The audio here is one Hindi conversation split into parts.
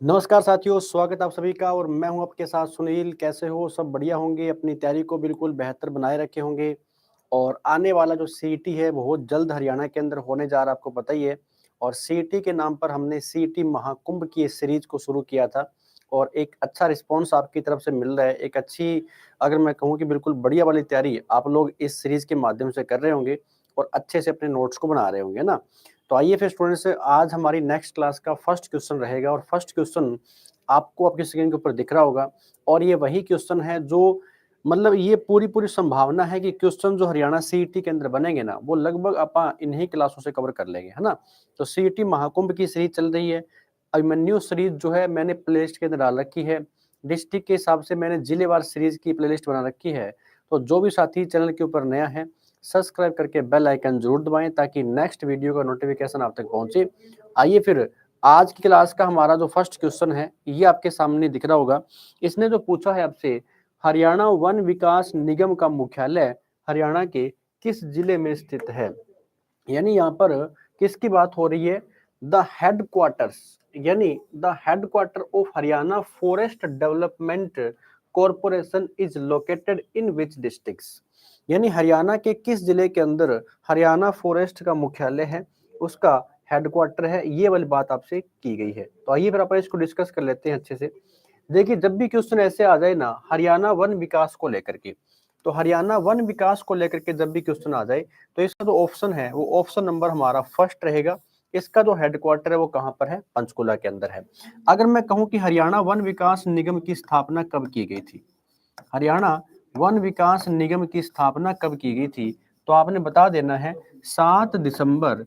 नमस्कार साथियों, स्वागत है आप सभी का और मैं हूं आपके साथ सुनील। कैसे हो? सब बढ़िया होंगे, अपनी तैयारी को बिल्कुल बेहतर बनाए रखे होंगे। और आने वाला जो सीईटी है वो बहुत जल्द हरियाणा के अंदर होने जा रहा है, आपको पता ही है। और सीईटी के नाम पर हमने सीईटी महाकुंभ की इस सीरीज को शुरू किया था और एक अच्छा रिस्पॉन्स आपकी तरफ से मिल रहा है। एक अच्छी, अगर मैं कहूँ कि बिल्कुल बढ़िया वाली तैयारी आप लोग इस सीरीज के माध्यम से कर रहे होंगे और अच्छे से अपने नोट्स को बना रहे होंगे ना। तो आइए फिर स्टूडेंट्स, आज हमारी नेक्स्ट क्लास का फर्स्ट क्वेश्चन रहेगा और फर्स्ट क्वेश्चन आपको आपकी स्क्रीन के ऊपर दिख रहा होगा। और ये वही क्वेश्चन है जो, मतलब ये पूरी संभावना है कि क्वेश्चन जो हरियाणा सीईटी के अंदर बनेंगे ना, वो लगभग अपन इन्हीं क्लासों से कवर कर लेंगे, है ना। तो सीईटी महाकुंभ की सीरीज चल रही है। अभिमन्यु सीरीज जो है मैंने प्लेलिस्ट के अंदर डाल रखी है। डिस्ट्रिक्ट के हिसाब से मैंने जिलेवार सीरीज की प्लेलिस्ट बना रखी है। तो जो भी साथी चैनल के ऊपर नया है, सब्सक्राइब करके बेल आइकन जरूर दबाएं ताकि नेक्स्ट वीडियो का नोटिफिकेशन आप तक पहुंचे। आइए फिर आज की क्लास का हमारा जो फर्स्ट क्वेश्चन है ये आपके सामने दिख रहा होगा। इसने जो पूछा है आपसे, हरियाणा वन विकास निगम का मुख्यालय हरियाणा के किस जिले में स्थित है। यानी यहाँ पर किसकी बात हो रही है? द हेडक्वार्टर्स, यानी the headquarter of Haryana forest development corporation is located in which districts. यानी हरियाणा के किस जिले के अंदर हरियाणा फॉरेस्ट का मुख्यालय है, उसका हेडक्वार्टर है, ये वाली बात आपसे की गई है। तो आइए फिर अपन इसको डिस्कस कर लेते हैं अच्छे से। देखिए, जब भी क्वेश्चन ऐसे आ जाए ना हरियाणा वन विकास को लेकर के, तो हरियाणा वन विकास को लेकर के जब भी क्वेश्चन आ जाए तो इसका जो ऑप्शन है वो ऑप्शन नंबर हमारा फर्स्ट रहेगा। इसका जो हेडक्वार्टर है वो कहाँ पर है? पंचकुला के अंदर है। अगर मैं कहूँ कि हरियाणा वन विकास निगम की स्थापना कब की गई थी, हरियाणा वन विकास निगम की स्थापना कब की गई थी, तो आपने बता देना है 7 दिसंबर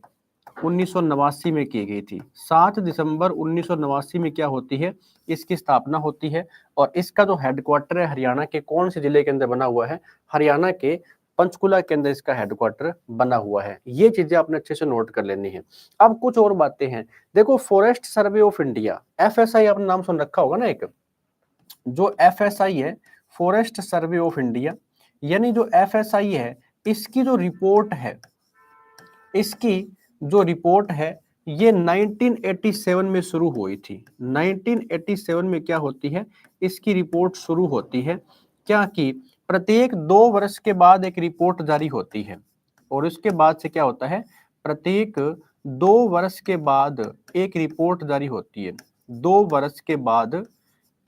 1989 में की गई थी। 7 दिसंबर 1989 में क्या होती है? इसकी स्थापना होती है। और इसका जो हेडक्वार्टर है हरियाणा के कौन से जिले के अंदर बना हुआ है? हरियाणा के पंचकुला के अंदर इसका हेडक्वार्टर बना हुआ है। ये चीजें आपने अच्छे से नोट कर लेनी है। अब कुछ और बातें हैं। देखो, forest survey of India, FSI आपने नाम सुन रखा होगा ना। एक जो एफएसआई है, फॉरेस्ट सर्वे ऑफ इंडिया, यानी जो एफएसआई है, इसकी जो रिपोर्ट है, इसकी जो रिपोर्ट है ये 1987 में शुरू हुई थी। 1987 में क्या होती है? इसकी रिपोर्ट शुरू होती है। क्या कि प्रत्येक 2 वर्ष के बाद एक रिपोर्ट जारी होती है और उसके बाद से क्या होता है? प्रत्येक 2 वर्ष के बाद एक रिपोर्ट जारी होती है। 2 वर्ष के बाद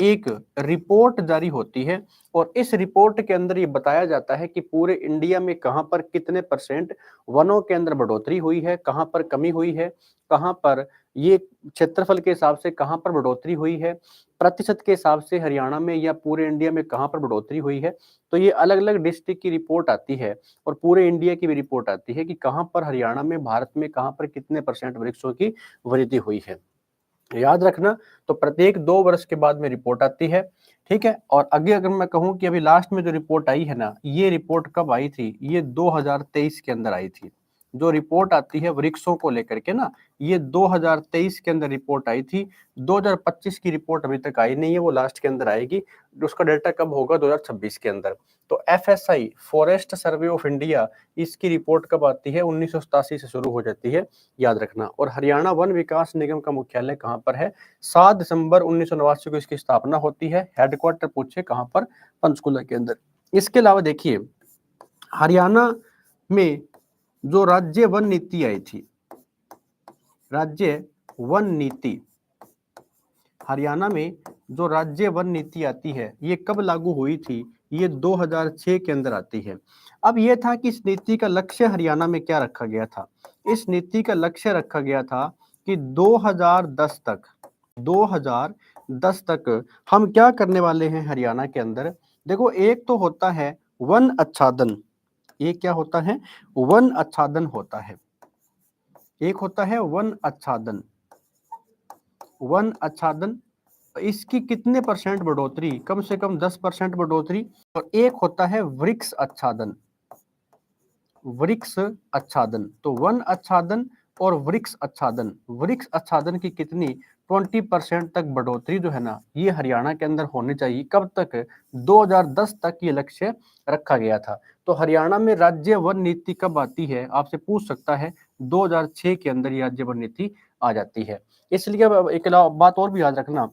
एक रिपोर्ट जारी होती है और इस रिपोर्ट के अंदर ये बताया जाता है कि पूरे इंडिया में कहां पर कितने परसेंट वनों के अंदर बढ़ोतरी हुई है, कहां पर कमी हुई है, कहां पर ये क्षेत्रफल के हिसाब से कहां पर बढ़ोतरी हुई है, प्रतिशत के हिसाब से हरियाणा में या पूरे इंडिया में कहां पर बढ़ोतरी हुई है। तो ये अलग अलग डिस्ट्रिक्ट की रिपोर्ट आती है और पूरे इंडिया की भी रिपोर्ट आती है कि कहां पर हरियाणा में, भारत में कहां पर कितने परसेंट वृक्षों की वृद्धि हुई है। याद रखना। तो प्रत्येक 2 वर्ष के बाद में रिपोर्ट आती है, ठीक है। और आगे अगर मैं कहूं कि अभी लास्ट में जो रिपोर्ट आई है ना, ये रिपोर्ट कब आई थी? ये 2023 के अंदर आई थी। जो रिपोर्ट आती है वृक्षों को लेकर के ना, ये 2023 के अंदर रिपोर्ट आई थी। 2025 की रिपोर्ट अभी तक आई नहीं है, वो लास्ट के अंदर आएगी। उसका डेटा कब होगा? 2026 के अंदर। तो FSI, forest survey of India, इसकी रिपोर्ट कब आती है? 1987 से शुरू हो जाती है, याद रखना। और हरियाणा वन विकास निगम का मुख्यालय कहाँ पर है? 7 दिसंबर 1989 को इसकी स्थापना होती है। हेडक्वार्टर पूछे कहाँ पर? पंचकुला के अंदर। इसके अलावा देखिए, हरियाणा में जो राज्य वन नीति आई थी, राज्य वन नीति, हरियाणा में जो राज्य वन नीति आती है ये कब लागू हुई थी? ये 2006 के अंदर आती है। अब ये था कि इस नीति का लक्ष्य हरियाणा में क्या रखा गया था? इस नीति का लक्ष्य रखा गया था कि 2010 तक हम क्या करने वाले हैं हरियाणा के अंदर। देखो, एक तो होता है वन आच्छादन। ये क्या होता है? वन आच्छादन होता है। एक होता है वन आच्छादन। वन आच्छादन, इसकी कितने परसेंट बढ़ोतरी? कम से कम 10% बढ़ोतरी। और एक होता है वृक्ष आच्छादन। वृक्ष आच्छादन, तो वन आच्छादन और वृक्ष आच्छादन। वृक्ष आच्छादन की कितनी? 20% तक बढ़ोतरी जो है ना, ये हरियाणा के अंदर होनी चाहिए। कब तक? 2010 तक ये लक्ष्य रखा गया था। तो हरियाणा में राज्य वन नीति कब आती है? आपसे पूछ सकता है। 2006 के अंदर ये राज्य वन नीति आ जाती है। इसलिए अब एक बात और भी याद रखना,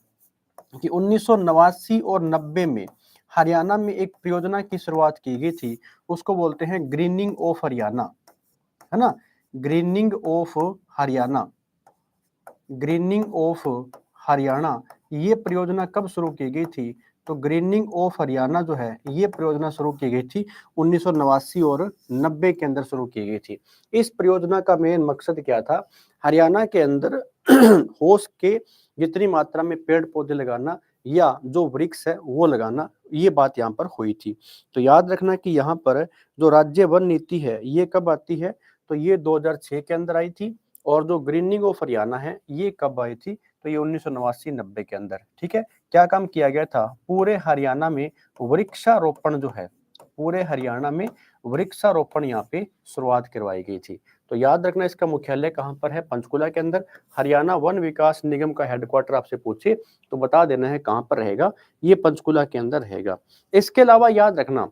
कि 1989 और 90 में हरियाणा में एक परियोजना की शुरुआत की गई थी, उसको बोलते हैं ग्रीनिंग ऑफ हरियाणा, है ना? Grinning of Haryana, grinning of Haryana, ये परियोजना कब शुरू की गई थी? तो ग्रीनिंग ऑफ हरियाणा जो है ये परियोजना शुरू की गई थी 1989 और 90 के अंदर शुरू की गई थी। इस परियोजना का मेन मकसद क्या था? हरियाणा के अंदर हो सके जितनी मात्रा में पेड़ पौधे लगाना या जो वृक्ष है वो लगाना, ये बात यहाँ पर हुई थी। तो याद रखना कि यहाँ पर जो राज्य वन नीति है ये कब आती है? तो ये 2006 के अंदर आई थी। और जो ग्रीनिंग ऑफ हरियाणा है ये कब आई थी? तो ये 1989-90 के अंदर। ठीक है, क्या काम किया गया था? पूरे हरियाणा में वृक्षारोपण जो है, पूरे हरियाणा में वृक्षारोपण यहाँ पे शुरुआत करवाई गई थी। तो याद रखना इसका मुख्यालय कहाँ पर है? पंचकुला के अंदर। हरियाणा वन विकास निगम का हेडक्वार्टर आपसे पूछे तो बता देना है कहाँ पर रहेगा, ये पंचकुला के अंदर रहेगा। इसके अलावा याद रखना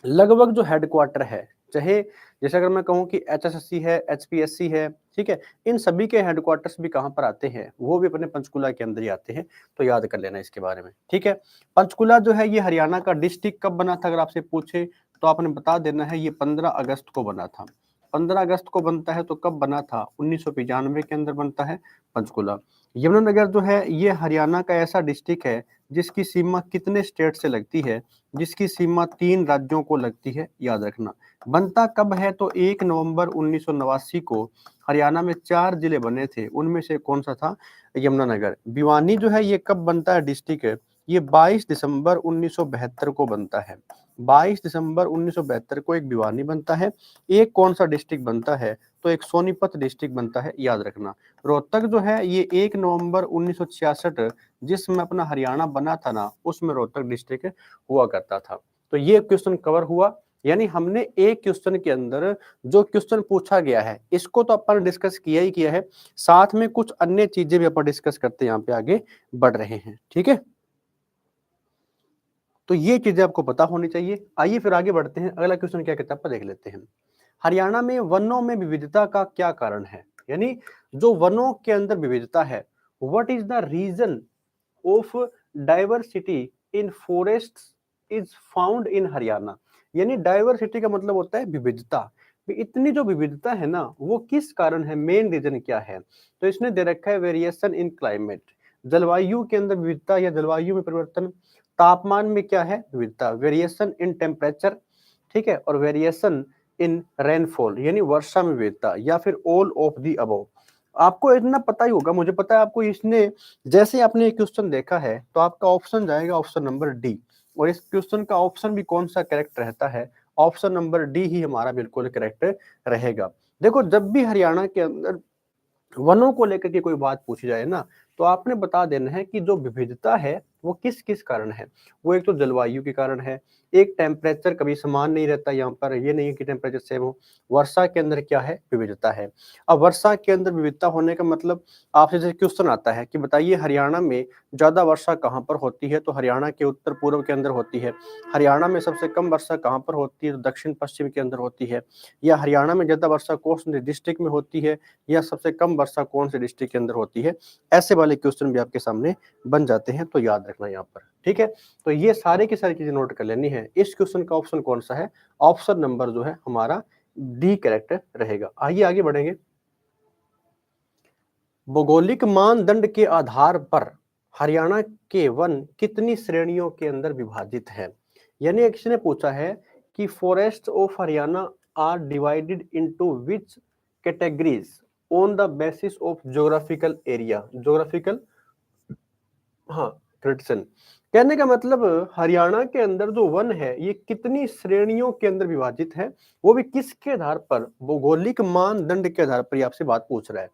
लगभग जो हेडक्वार्टर है, चाहे जैसे अगर मैं कहूँ कि एचएसएससी है, एचपीएससी है, ठीक है, इन सभी के हेडक्वार्टर्स भी कहाँ पर आते हैं? वो भी अपने पंचकुला के अंदर ही आते हैं, तो याद कर लेना इसके बारे में, ठीक है। पंचकुला जो है ये हरियाणा का डिस्ट्रिक्ट कब बना था? अगर आपसे पूछे तो आपने बता देना है ये 15 अगस्त को बना था। 15 अगस्त को बनता है तो कब बना था? 1995 के अंदर बनता है पंचकुला। यमुनानगर जो है ये हरियाणा का ऐसा डिस्ट्रिक्ट है जिसकी सीमा कितने स्टेट से लगती है? जिसकी सीमा 3 राज्यों को लगती है, याद रखना। बनता कब है? तो 1 नवंबर 1989 को हरियाणा में 4 जिले बने थे, उनमें से कौन सा था? यमुनानगर। भिवानी जो है ये कब बनता है डिस्ट्रिक्ट है? ये 22 दिसंबर 1972 को बनता है। 22 दिसंबर 1972 को एक भिवानी बनता है। एक कौन सा डिस्ट्रिक्ट बनता है? तो एक सोनीपत डिस्ट्रिक्ट बनता है, याद रखना। रोहतक जो है ये 1 नवंबर 1966 जिसमें अपना हरियाणा बना था ना, उसमें रोहतक डिस्ट्रिक्ट हुआ करता था। तो ये क्वेश्चन कवर हुआ, यानी हमने एक क्वेश्चन के अंदर जो क्वेश्चन पूछा गया है इसको तो अपन डिस्कस किया ही किया है, साथ में कुछ अन्य चीजें भी अपन डिस्कस करते यहाँ पे आगे बढ़ रहे हैं, ठीक है। तो ये चीजें आपको पता होनी चाहिए। आइए फिर आगे बढ़ते हैं, अगला क्वेश्चन क्या कहता है देख लेते हैं। हरियाणा में वनों में विविधता का क्या कारण है? यानी जो वनों के अंदर विविधता है, what is the reason of diversity in forests is found in Haryana. यानी डाइवर्सिटी का मतलब होता है विविधता। इतनी जो विविधता है ना वो किस कारण है? मेन रीजन क्या है? तो इसने दे रखा है वेरिएशन इन क्लाइमेट, जलवायु के अंदर विविधता या जलवायु में परिवर्तन। तापमान में क्या है? विविधता, वेरिएशन इन टेम्परेचर, ठीक है, और वेरिएशन इन रेनफॉल यानी वर्षा में विविधता, या फिर ऑल ऑफ दी अबव। आपको इतना पता ही होगा, मुझे पता है आपको। इसने जैसे आपने एक क्वेश्चन देखा है तो आपका ऑप्शन जाएगा ऑप्शन नंबर डी, और इस क्वेश्चन का ऑप्शन भी कौन सा करेक्ट रहता है? ऑप्शन नंबर डी ही हमारा बिल्कुल करेक्ट रहेगा। देखो जब भी हरियाणा के अंदर वनों को लेकर के कोई बात पूछी जाए ना, तो आपने बता देना है कि जो विविधता है वो किस किस कारण है। वो एक तो जलवायु के कारण है, एक टेम्परेचर कभी समान नहीं रहता, यहाँ पर ये नहीं है कि टेम्परेचर सेम हो। वर्षा के अंदर क्या है? विविधता है। अब वर्षा के अंदर विविधता होने का मतलब आपसे जैसे क्वेश्चन आता है कि बताइए हरियाणा में ज्यादा वर्षा कहाँ पर होती है? तो हरियाणा के उत्तर पूर्व के अंदर होती है। हरियाणा में सबसे कम वर्षा कहाँ पर होती है? तो दक्षिण पश्चिम के अंदर होती है। या हरियाणा में ज्यादा वर्षा कौन से डिस्ट्रिक्ट में होती है, या सबसे कम वर्षा कौन से डिस्ट्रिक्ट के अंदर होती है? ऐसे वाले क्वेश्चन भी आपके सामने बन जाते हैं, तो याद रखना यहाँ पर, ठीक है। तो ये सारे की सारी चीजें नोट कर लेनी है। इस क्वेश्चन का ऑप्शन कौन सा है? ऑप्शन नंबर जो है हमारा डी करेक्ट रहेगा। आइए आगे बढ़ेंगे। भौगोलिक मानदंड के आधार पर हरियाणा के वन कितनी श्रेणियों के अंदर विभाजित है? यानी किसी ने पूछा है कि forest of Haryana are divided into which categories on the basis of geographical area. Geographical, हाँ, क्रिटिसन। कहने का मतलब हरियाणा के अंदर जो वन है ये कितनी श्रेणियों के अंदर विभाजित है, वो भी किसके आधार पर? भौगोलिक मानदंड के आधार पर ये आपसे बात पूछ रहा है,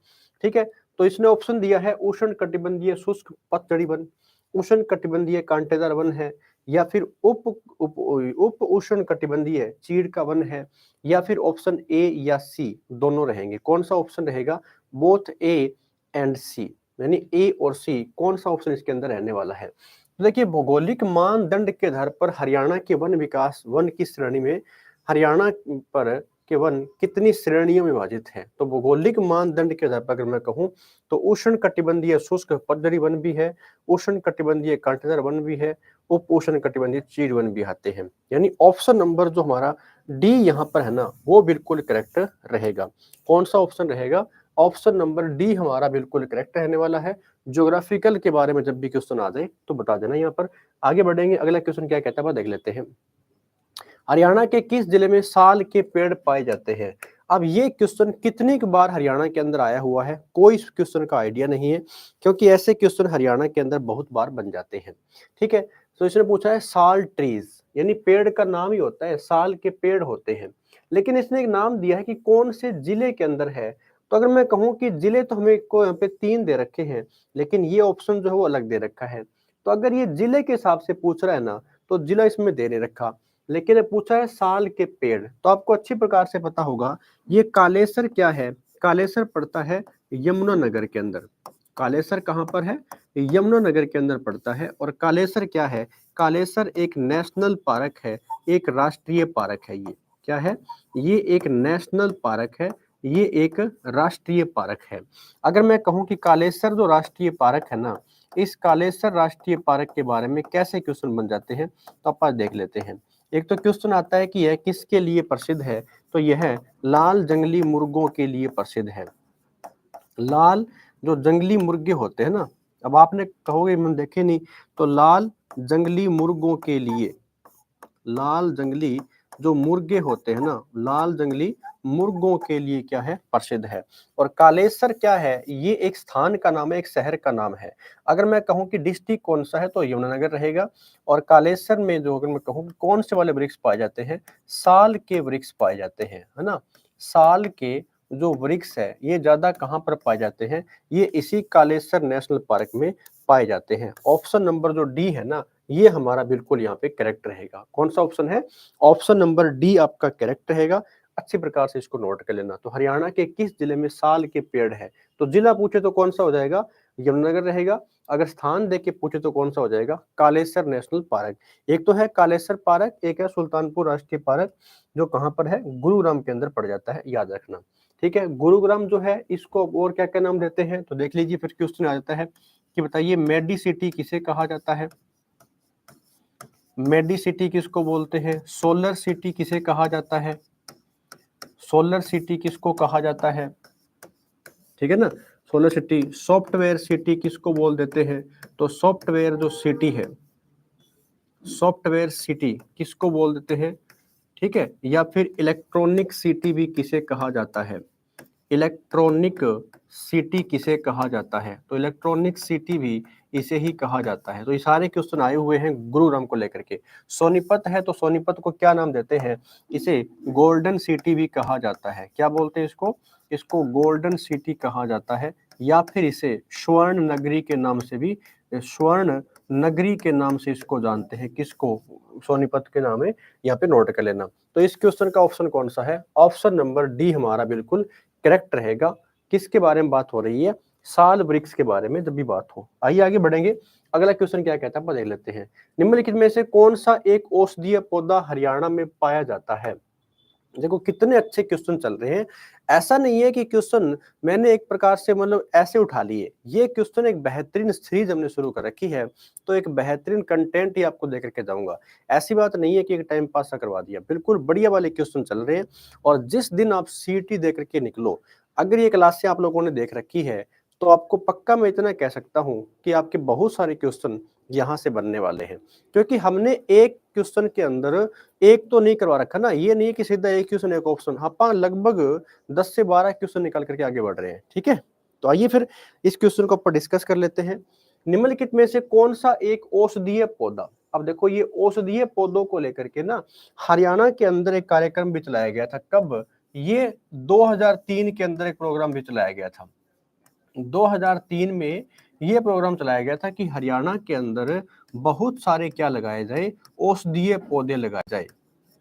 ठीक है। तो इसने ऑप्शन दिया है उष्ण कटिबंधीय शुष्क पतझड़ी वन, उष्ण कटिबंधीय कांटेदार वन है, या फिर उप उप उप उष्ण कटिबंधीय चीड़ का वन है, या फिर ऑप्शन ए या सी दोनों रहेंगे। कौन सा ऑप्शन रहेगा? बोथ ए एंड सी, यानी ए और सी, कौन सा ऑप्शन इसके अंदर रहने वाला है? तो देखिए भौगोलिक मानदंड के आधार पर हरियाणा के वन विकास वन की श्रेणी में हरियाणा पर के वन कितनी श्रेणियों में विभाजित है? तो भौगोलिक मानदंड के आधार पर अगर मैं कहूँ तो उष्ण कटिबंधीय शुष्क पतझड़ी वन भी है, उष्ण कटिबंधीय कांटेदार वन भी है, उप उष्ण कटिबंधीय चीड़ वन भी आते हैं। यानी ऑप्शन नंबर जो हमारा डी यहाँ पर है ना, वो बिल्कुल करेक्ट रहेगा। कौन सा ऑप्शन रहेगा? ऑप्शन नंबर डी हमारा बिल्कुल करेक्ट रहने वाला है। ज्योग्राफिकल के बारे में जब भी क्वेश्चन आ जाए तो बता देना यहाँ पर। आगे बढ़ेंगे, अगला क्वेश्चन क्या कहता है देख लेते हैं। हरियाणा के किस जिले में साल के पेड़ पाए जाते हैं? अब ये क्वेश्चन कितनी बार हरियाणा के अंदर आया हुआ है, कोई इस क्वेश्चन का आइडिया नहीं है, क्योंकि ऐसे क्वेश्चन हरियाणा के अंदर बहुत बार बन जाते हैं। ठीक है, तो इसने पूछा है साल ट्रीज, यानी पेड़ का नाम ही होता है, साल के पेड़ होते हैं, लेकिन इसने एक नाम दिया है कि कौन से जिले के अंदर है। तो अगर मैं कहूँ कि जिले तो हमें को यहाँ पे 3 दे रखे हैं, लेकिन ये ऑप्शन जो है वो अलग दे रखा है। तो अगर ये जिले के हिसाब से पूछ रहा है ना, तो जिला इसमें दे नहीं रखा, लेकिन ये पूछा है साल के पेड़, तो आपको अच्छी प्रकार से पता होगा ये कालेसर क्या है। कालेसर पड़ता है यमुनानगर के अंदर। कालेसर कहाँ पर है? यमुनानगर के अंदर पड़ता है। और कालेसर क्या है? कालेसर एक नेशनल पार्क है, एक राष्ट्रीय पार्क है। ये क्या है? ये एक नेशनल पार्क है, ये एक राष्ट्रीय पार्क है। अगर मैं कहूँ कि कालेसर जो राष्ट्रीय पार्क है ना, इस कालेसर राष्ट्रीय पार्क के बारे में कैसे क्वेश्चन बन जाते हैं, तो आप देख लेते हैं। एक तो क्वेश्चन आता है कि यह किसके लिए प्रसिद्ध है, तो यह लाल जंगली मुर्गों के लिए प्रसिद्ध है। लाल जो जंगली मुर्गे होते हैं ना, अब आपने कहोगे मैंने देखे नहीं, तो लाल जंगली मुर्गों के लिए, लाल जंगली जो मुर्गे होते हैं ना, लाल जंगली मुर्गों के लिए क्या है? प्रसिद्ध है। और कालेसर क्या है? ये एक स्थान का नाम है, एक शहर का नाम है। अगर मैं कहूँ कि डिस्ट्रिक्ट कौन सा है, तो यमुनानगर रहेगा। और कालेसर में जो अगर मैं कहूँ कौन से वाले वृक्ष पाए जाते हैं, साल के वृक्ष पाए जाते हैं, है ना। साल के जो वृक्ष है ये ज्यादा कहाँ पर पाए जाते हैं? ये इसी कालेसर नेशनल पार्क में पाए जाते हैं। ऑप्शन नंबर जो डी है ना, ये हमारा बिल्कुल यहाँ पे करेक्ट रहेगा। कौन सा ऑप्शन है? ऑप्शन नंबर डी आपका करेक्ट रहेगा। अच्छी प्रकार से इसको नोट कर लेना। तो हरियाणा के किस जिले में साल के पेड़ है? तो जिला पूछे तो कौन सा हो जाएगा? यमुनानगर रहेगा। अगर स्थान दे के पूछे तो कौन सा हो जाएगा? Kalesar national park. एक तो है कालेसर पार्क, एक है सुल्तानपुर राष्ट्रीय पार्क, जो कहाँ पर है? गुरुग्राम के अंदर पड़ जाता है, याद रखना। ठीक है, गुरुग्राम जो है इसको और क्या क्या नाम देते हैं, तो देख लीजिए। फिर क्वेश्चन आ जाता है कि बताइए मेडी सिटी किसे कहा जाता है? मेडी सिटी किसको बोलते हैं? सोलर सिटी किसे कहा जाता है? सोलर सिटी किसको कहा जाता है? ठीक है ना, सोलर सिटी। सॉफ्टवेयर सिटी किसको बोल देते हैं? तो सॉफ्टवेयर जो सिटी है, सॉफ्टवेयर सिटी किसको बोल देते हैं? ठीक है, या फिर इलेक्ट्रॉनिक सिटी भी किसे कहा जाता है? इलेक्ट्रॉनिक सिटी किसे कहा जाता है? तो इलेक्ट्रॉनिक सिटी भी इसे ही कहा जाता है। तो ये सारे क्वेश्चन आए हुए हैं गुरुग्राम को लेकर के। सोनीपत है तो सोनीपत को क्या नाम देते हैं? इसे गोल्डन सिटी भी कहा जाता है। क्या बोलते हैं इसको? इसको गोल्डन सिटी कहा जाता है, या फिर इसे स्वर्ण नगरी के नाम से भी, स्वर्ण नगरी के नाम से इसको जानते हैं। किसको? सोनीपत के नाम है, यहाँ पे नोट कर लेना। तो इस क्वेश्चन का ऑप्शन कौन सा है? ऑप्शन नंबर डी हमारा बिल्कुल करेक्ट रहेगा। किसके बारे में बात हो रही है? साल वृक्ष के बारे में जब भी बात हो। आइए आगे बढ़ेंगे, अगला क्वेश्चन क्या कहता है देख लेते हैं। निम्नलिखित में से कौन सा एक औषधीय पौधा हरियाणा में पाया जाता है? देखो कितने अच्छे क्वेश्चन चल रहे हैं। ऐसा नहीं है कि क्वेश्चन मैंने एक प्रकार से मतलब ऐसे उठा लिए, ये क्वेश्चन एक बेहतरीन सीरीज हमने शुरू कर रखी है, तो एक बेहतरीन कंटेंट ही आपको दे करके जाऊंगा। ऐसी बात नहीं है कि एक टाइम पास करवा दिया, बिल्कुल बढ़िया वाले क्वेश्चन चल रहे हैं। और जिस दिन आप सीटी दे करके निकलो, अगर ये क्लासें आप लोगों ने देख रखी है, तो आपको पक्का मैं इतना कह सकता हूँ कि आपके बहुत सारे क्वेश्चन यहाँ से बनने वाले हैं। क्योंकि हमने एक क्वेश्चन के अंदर एक तो नहीं करवा रखा ना, ये नहीं कि सीधा एक क्वेश्चन एक ऑप्शन, हाँ लगभग 10 से 12 क्वेश्चन निकाल करके आगे बढ़ रहे हैं। ठीक है, तो आइए फिर इस क्वेश्चन को ऊपर डिस्कस कर लेते हैं। निम्नलिखित में से कौन सा एक औषधीय पौधा, अब देखो ये औषधीय पौधों को लेकर के ना हरियाणा के अंदर एक कार्यक्रम भी चलाया गया था। कब? ये 2003 के अंदर एक प्रोग्राम भी चलाया गया था। 2003 में ये प्रोग्राम चलाया गया था कि हरियाणा के अंदर बहुत सारे क्या लगाए जाए? औषधीय पौधे लगाए जाए।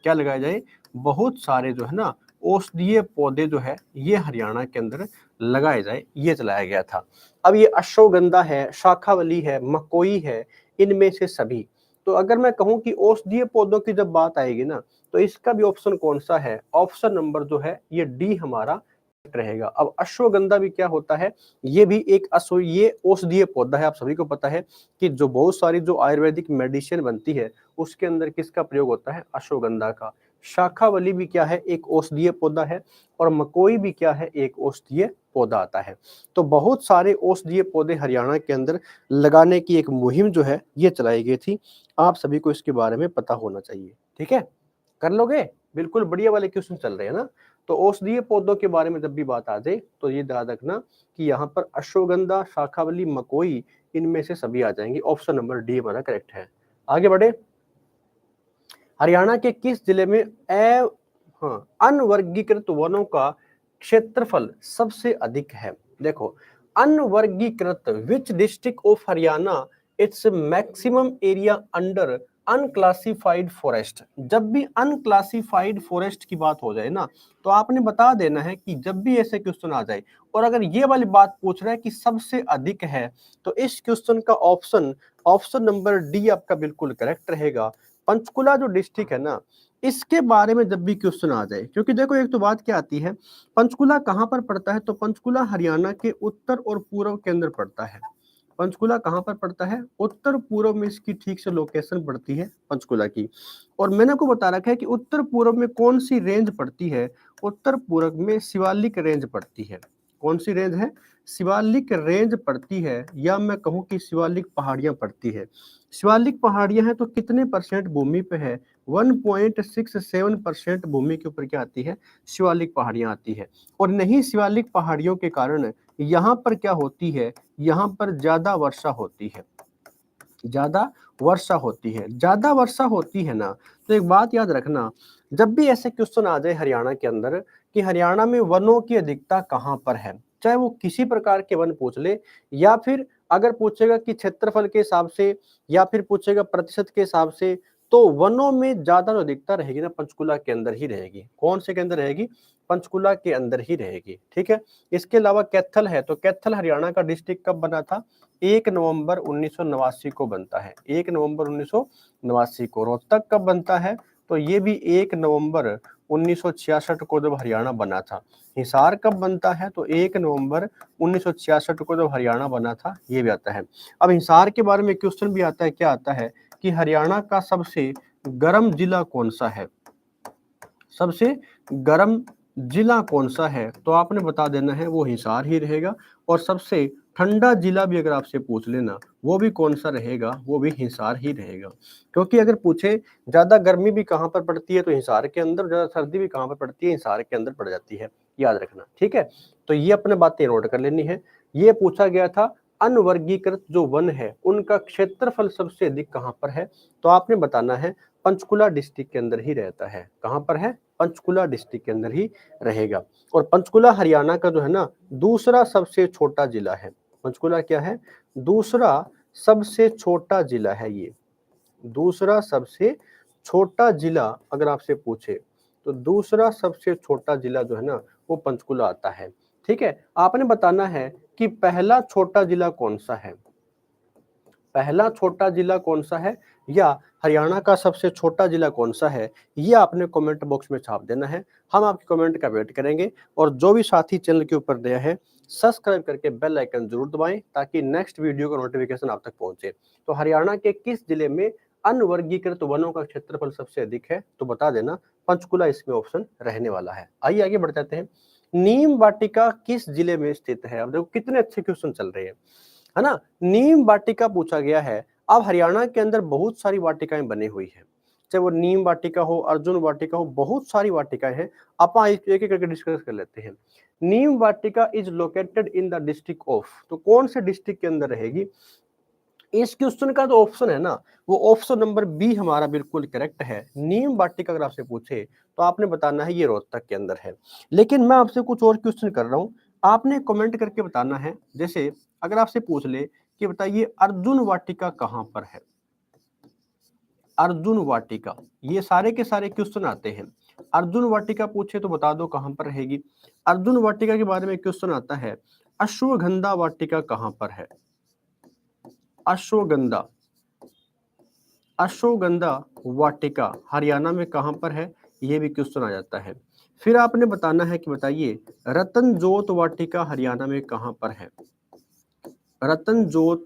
क्या लगाए जाए? बहुत सारे जो है ना औषधीय पौधे जो है ये हरियाणा के अंदर लगाए जाए, ये चलाया गया था। अब ये अश्वगंधा है, शाखावली है, मकोई है, इनमें से सभी। तो अगर मैं कहूं कि औषधीय पौधों की जब बात आएगी ना, तो इसका भी ऑप्शन कौन सा है, ऑप्शन नंबर जो है ये डी हमारा रहेगा। अब अश्वगंधा भी क्या होता है, ये भी एक ये औषधीय पौधा है। आप सभी को पता है कि जो बहुत सारी जो आयुर्वेदिक मेडिसिन बनती है उसके अंदर किसका प्रयोग होता है, अश्वगंधा का। शाखावली भी क्या है, एक औषधीय पौधा है, और मकोई भी क्या है, एक औषधीय पौधा आता है। तो बहुत सारे औषधीय पौधे हरियाणा के अंदर लगाने की एक मुहिम जो है ये चलाई गई थी। आप सभी को इसके बारे में पता होना चाहिए। ठीक है, कर लोगे, बिल्कुल बढ़िया वाले क्वेश्चन चल रहे हैं ना। तो औषधीय पौधों के बारे में जब भी बात आ जाए तो ये ध्यान रखना कि यहाँ पर अश्वगंधा, शाखावली, मकोई, इनमें से सभी आ जाएंगे। ऑप्शन नंबर डी हमारा करेक्ट है। आगे बढ़े, हरियाणा के किस जिले में अनवर्गीकृत वनों का क्षेत्रफल सबसे अधिक है। देखो, अनवर्गीकृत, which district of Haryana it's maximum area under unclassified forest. जब भी अनक्लासिफाइड फॉरेस्ट की बात हो जाए ना, तो आपने बता देना है कि जब भी ऐसे क्वेश्चन आ जाए और अगर ये वाली बात पूछ रहा है कि सबसे अधिक है, तो इस क्वेश्चन का ऑप्शन नंबर डी आपका बिल्कुल करेक्ट रहेगा। पंचकुला जो डिस्ट्रिक्ट है ना, इसके बारे में जब भी क्वेश्चन आ जाए, क्योंकि देखो एक तो बात क्या आती है, पंचकुला कहां पर पड़ता है, तो पंचकुला हरियाणा के उत्तर और पूर्व के अंदर पड़ता है। पंचकुला कहां पर पड़ता है, उत्तर पूर्व में इसकी ठीक से लोकेशन पड़ती है पंचकुला की। और मैंने आपको बता रखा है कि उत्तर पूर्व में कौन सी रेंज पड़ती है, उत्तर पूर्व में शिवालिक रेंज पड़ती है। कौन सी रेंज है, शिवालिक रेंज पड़ती है, या मैं कहूं कि शिवालिक पहाड़ियां पड़ती है। शिवालिक पहाड़ियां हैं तो कितने परसेंट भूमि पे है, 1.67% भूमि के ऊपर क्या आती है, शिवालिक पहाड़ियां आती है। और नहीं, शिवालिक पहाड़ियों के कारण यहाँ पर क्या होती है, यहाँ पर ज्यादा वर्षा होती है, ज्यादा वर्षा होती है। ज्यादा वर्षा होती है ना, तो एक बात याद रखना, जब भी ऐसे क्वेश्चन आ जाए हरियाणा के अंदर कि हरियाणा में वनों की अधिकता कहाँ पर है, चाहे वो किसी प्रकार के वन पूछ ले, या फिर अगर पूछेगा कि क्षेत्रफल के हिसाब से, या फिर पूछेगा प्रतिशत के हिसाब से, तो वनों में ज्यादा जो अधिकता रहेगी ना, पंचकुला के अंदर ही रहेगी। कौन से के अंदर रहेगी, पंचकुला के अंदर ही रहेगी। ठीक है, इसके अलावा कैथल है, तो कैथल हरियाणा का डिस्ट्रिक्ट कब बना था, 1 नवंबर 1989 को बनता है, 1 नवंबर 1989 को। रोहतक कब बनता है, तो ये भी 1 नवंबर 1966 को जब हरियाणा बना था। हिसार कब बनता है, तो 1 नवंबर 1966 को जब हरियाणा बना था, ये भी आता है। अब हिसार के बारे में क्वेश्चन भी आता है, क्या आता है कि हरियाणा का सबसे गर्म जिला कौन सा है, सबसे गर्म जिला कौन सा है, तो आपने बता देना है वो हिसार ही रहेगा। और सबसे ठंडा जिला भी अगर आपसे पूछ लेना, वो भी कौन सा रहेगा, वो भी हिसार ही रहेगा। क्योंकि अगर पूछे ज्यादा गर्मी भी कहाँ पर पड़ती है, तो हिसार के अंदर, ज्यादा सर्दी भी कहाँ पर पड़ती है, हिसार के अंदर पड़ जाती है, याद रखना। ठीक है, तो ये अपने बातें नोट कर लेनी है। ये पूछा गया था अनवर्गीकृत जो वन है उनका क्षेत्रफल सबसे अधिक कहाँ पर है, तो आपने बताना है पंचकुला डिस्ट्रिक्ट के अंदर ही रहता है। कहाँ पर है, पंचकुला डिस्ट्रिक्ट के अंदर ही रहेगा। और पंचकुला हरियाणा का जो है ना दूसरा सबसे छोटा जिला है। पंचकुला क्या है, दूसरा सबसे छोटा जिला है। ये दूसरा सबसे छोटा जिला अगर आपसे पूछे, तो दूसरा सबसे छोटा जिला जो है ना वो पंचकुला आता है। ठीक है, आपने बताना है कि पहला छोटा जिला कौन सा है, पहला छोटा जिला कौन सा है, या हरियाणा का सबसे छोटा जिला कौन सा है, ये आपने कमेंट बॉक्स में छाप देना है। हम आपके कमेंट का वेट करेंगे। और जो भी साथी चैनल के ऊपर नया है, सब्सक्राइब करके बेल आइकन जरूर दबाएं ताकि नेक्स्ट वीडियो का नोटिफिकेशन आप तक पहुंचे। तो हरियाणा के किस जिले में अनवर्गीकृत वनों का क्षेत्रफल सबसे अधिक है, तो बता देना पंचकुला इसमें ऑप्शन रहने वाला है। आइए आगे बढ़ जाते हैं। नीम वाटिका किस जिले में स्थित है। अब देखो कितने अच्छे क्वेश्चन चल रहे हैं, है ना। नीम वाटिका पूछा गया है। अब हरियाणा के अंदर बहुत सारी वाटिकाएं बनी हुई है, चाहे वो नीम वाटिका हो, अर्जुन वाटिका हो, बहुत सारी वाटिकाएं हैं। आप एक एक करके डिस्कस कर लेते हैं। Neem Vatika is located in the district of, तो कौन से डिस्ट्रिक्ट के अंदर रहेगी। इस क्वेश्चन का जो ऑप्शन है ना, वो ऑप्शन नंबर बी हमारा बिल्कुल करेक्ट है। नीम वाटिका अगर आपसे पूछे तो आपने बताना है ये रोहतक के अंदर है। लेकिन मैं आपसे कुछ और क्वेश्चन कर रहा हूं, आपने कमेंट करके बताना है। जैसे अगर आपसे पूछ ले कि बताइए अर्जुन वाटिका कहां पर है, अर्जुन वाटिका, ये सारे के सारे क्वेश्चन आते हैं। अर्जुन वाटिका पूछे तो बता दो कहां पर रहेगी। अर्जुन वाटिका के बारे में क्वेश्चन आता है, अश्वगंधा वाटिका कहां पर है, अश्वगंधा, अश्वगंधा वाटिका हरियाणा में कहाँ पर है, ये भी क्वेश्चन आ जाता है। फिर आपने बताना है कि बताइए रतनजोत वाटिका हरियाणा में कहाँ पर है। रतनजोत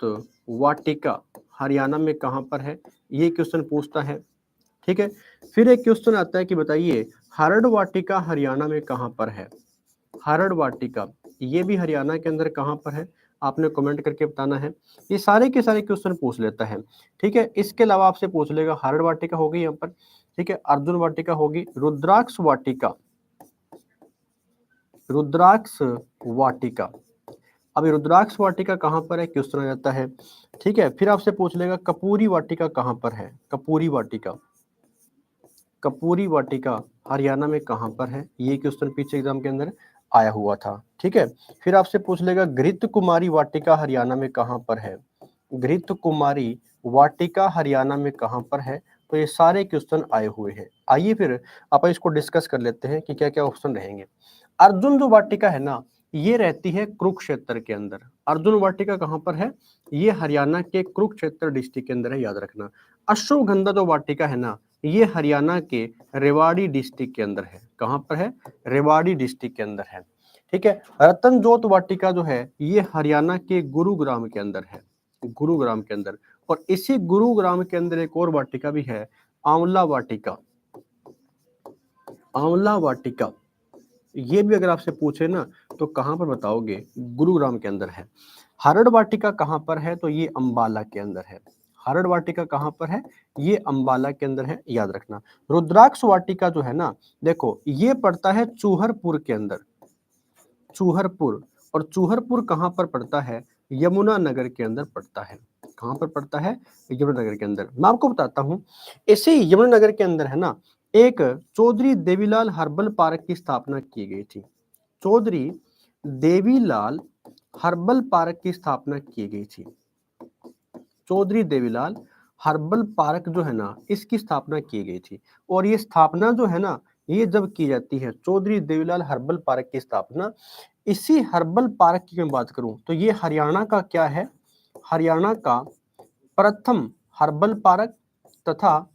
वाटिका हरियाणा में कहाँ पर है, ये क्वेश्चन पूछता है। ठीक है, फिर एक क्वेश्चन आता है कि बताइए हरड़ वाटिका हरियाणा में कहाँ पर है। हरड़ वाटिका ये भी हरियाणा के अंदर कहाँ पर है, आपने कमेंट करके बताना है। ये सारे के सारे क्वेश्चन पूछ लेता है। ठीक है, इसके अलावा आपसे पूछ लेगा हरड़ वाटिका होगी यहाँ पर, ठीक है, अर्जुन वाटिका होगी, रुद्राक्ष वाटिका, रुद्राक्ष वाटिका, अभी रुद्राक्ष वाटिका कहाँ पर है क्वेश्चन आ जाता है। ठीक है, फिर आपसे पूछ लेगा कपूरी वाटिका कहाँ पर है, कपूरी वाटिका, कपूरी वाटिका हरियाणा में कहाँ पर है, ये क्वेश्चन पीछे एग्जाम के अंदर आया हुआ था। ठीक है, फिर आपसे पूछ लेगा घृत कुमारी वाटिका हरियाणा में कहाँ पर है, घृत कुमारी वाटिका हरियाणा में कहाँ पर है। तो ये सारे क्वेश्चन आए हुए हैं। आइए फिर अपन इसको डिस्कस कर लेते हैं कि क्या क्या ऑप्शन रहेंगे। अर्जुन जो वाटिका है ना, ये रहती है कुरुक्षेत्र के अंदर। अर्जुन वाटिका कहाँ पर है, ये हरियाणा के कुरुक्षेत्र डिस्ट्रिक्ट के अंदर है, याद रखना। अश्वगंधा जो वाटिका है ना, ये हरियाणा के रेवाड़ी डिस्ट्रिक्ट के अंदर है। कहाँ पर है, रेवाड़ी डिस्ट्रिक्ट के अंदर है। ठीक है, रतनजोत वाटिका जो है ये हरियाणा के गुरुग्राम के अंदर है, गुरुग्राम के अंदर। और इसी गुरुग्राम के अंदर एक और वाटिका भी है, आंवला वाटिका, आंवला वाटिका, ये भी अगर आपसे पूछे ना तो कहां पर बताओगे, गुरुग्राम के अंदर है। हरड़ वाटिका कहां पर है, तो ये अंबाला के अंदर है। हरड़ वाटिका कहां पर है, ये अंबाला के अंदर है, याद रखना। रुद्राक्ष वाटिका जो है ना, देखो ये पड़ता है चूहरपुर के अंदर, चूहरपुर। और चूहरपुर कहां पर पड़ता है, यमुना नगर के अंदर पड़ता है। कहां पर पड़ता है, यमुना नगर के अंदर। मैं आपको बताता हूं, इसी यमुना नगर के अंदर है ना एक चौधरी देवीलाल हर्बल पार्क की स्थापना की गई थी। चौधरी देवीलाल हर्बल पार्क की स्थापना की गई थी। चौधरी देवीलाल हर्बल पार्क जो है ना, इसकी स्थापना की गई थी। और ये स्थापना जो है ना, ये जब की जाती है चौधरी देवीलाल हर्बल पार्क की स्थापना, इसी हर्बल पार्क की मैं बात करूं तो ये हरियाणा का क्या है, हरियाणा का प्रथम हर्बल पार्क तथा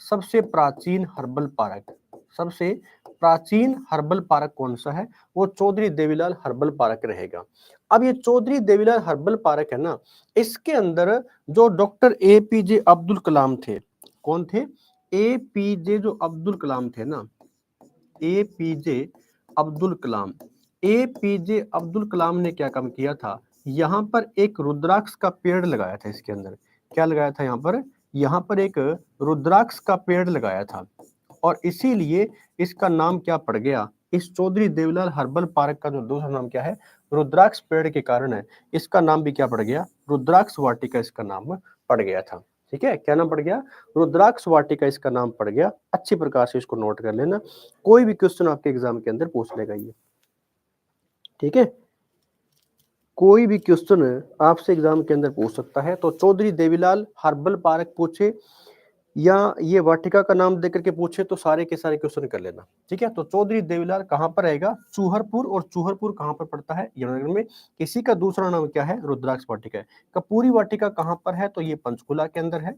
सबसे प्राचीन हर्बल पार्क। सबसे प्राचीन हर्बल पार्क कौन सा है, वो चौधरी देवीलाल हर्बल पार्क रहेगा। अब ये चौधरी देवीलाल हर्बल पार्क है ना, इसके अंदर जो डॉक्टर एपीजे अब्दुल कलाम थे, कौन थे, एपीजे जो अब्दुल कलाम थे ना, एपीजे अब्दुल कलाम, एपीजे अब्दुल कलाम ने क्या काम किया था, यहाँ पर एक रुद्राक्ष का पेड़ लगाया था। इसके अंदर क्या लगाया था, यहाँ पर एक रुद्राक्ष का पेड़ लगाया था। और इसीलिए इसका नाम क्या पड़ गया, इस चौधरी देवीलाल हर्बल पार्क का जो दूसरा नाम क्या है, रुद्राक्ष पेड़ के कारण है, इसका नाम भी क्या पड़ गया, रुद्राक्ष वाटिका इसका नाम पड़ गया था। ठीक है, क्या नाम पड़ गया, रुद्राक्ष वाटिका इसका नाम पड़ गया। अच्छी प्रकार से इसको नोट कर लेना, कोई भी क्वेश्चन आपके एग्जाम के अंदर पूछ लेगा ये। ठीक है, कोई भी क्वेश्चन आपसे एग्जाम के अंदर पूछ सकता है। तो चौधरी देवीलाल हर्बल पार्क पूछे या ये वाटिका का नाम देकर के पूछे तो सारे के सारे क्वेश्चन कर लेना। ठीक है, तो चौधरी देवीलाल कहां पर रहेगा, चूहरपुर। और चूहरपुर कहां पर पड़ता है, यमुनानगर में। इसी का दूसरा नाम क्या है, रुद्राक्ष वाटिका है। कपूरी वाटिका कहां पर है, तो ये पंचकुला के अंदर है।